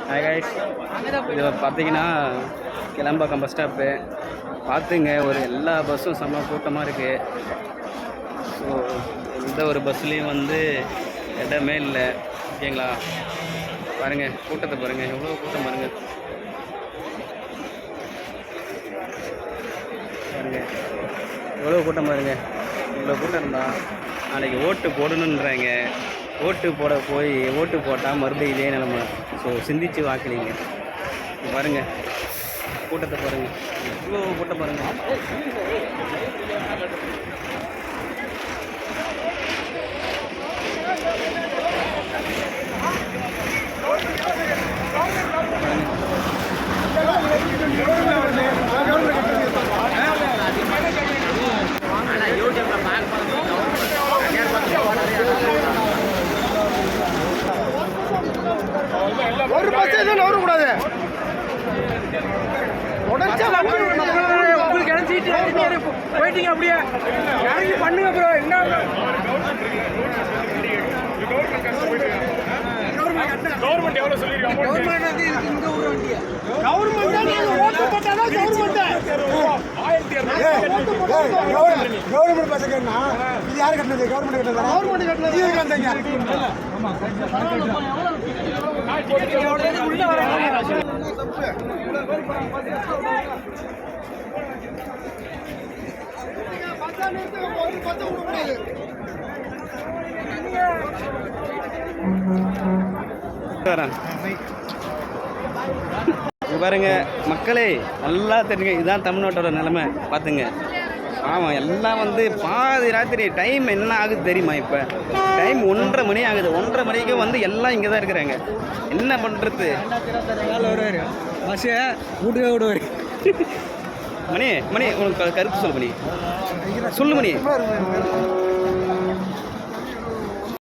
Hi guys, இது பார்த்தீங்கன்னா Kilambakkam bus stop. பார்த்துங்க, ஒரு எல்லா பஸ்ஸும் செம்ம கூட்டமாக இருக்குது. ஸோ எந்த ஒரு பஸ்லேயும் வந்து இடமே இல்லை. ஓகேங்களா? பாருங்கள், கூட்டத்தை பாருங்கள், எவ்வளோ கூட்டம் பாருங்கள். பாருங்கள் எவ்வளோ கூட்டம் பாருங்கள். இவ்வளோ கூட்டம் இருந்தால் நாளைக்கு ஓட்டு போடணுன்றாங்க. ஓட்டு போட்டால் மறுபடியும் இதே நிலமை. ஸோ சிந்திச்சு வாக்களிங்க. பாருங்கள் கூட்டத்தை பாருங்கள், இவ்வளோ கூட்டம் பாருங்கள். ஒரு பஸ் எதுவும் நவரக்கூடாது. உங்களுக்கு இறச்சிட்டு போயிட்டீங்க, அப்படியே இறங்கி பண்ணுங்க ப்ரோ. என்ன கவர்மெண்ட் எவ்வளவு சொல்லிருக்காங்க? கவர்மெண்ட் வந்து இதுக்கு இந்த ஊர் வண்டி கவர்மெண்ட் தான். நீங்க ஓட்டு போட்டாதான் கவர்மெண்ட். 1200 கவர்மெண்ட் பஸ் கட்டனா இது யார் கட்டனது? கவர்மெண்ட் கட்டனது. கவர்மெண்ட் கட்டனது இது கட்டங்க. ஆமா, உள்ள வராங்க. பாருங்க மக்களே, நல்லா தெரியுங்க, இதுதான் தமிழ்நாட்டோட நிலைமை. பார்த்துங்க. ஆமாம், எல்லாம் வந்து பாதி ராத்திரி டைம் என்ன ஆகுது தெரியுமா? இப்போ டைம் 1:30 மணி ஆகுது. 1:30 மணிக்கு வந்து எல்லாம் இங்கே தான் இருக்கிறாங்க. என்ன பண்ணுறது? வீட்டுக்கே விடுவார். மணி உனக்கு கருத்து சொல்லு மணி. சொல்லு மணி.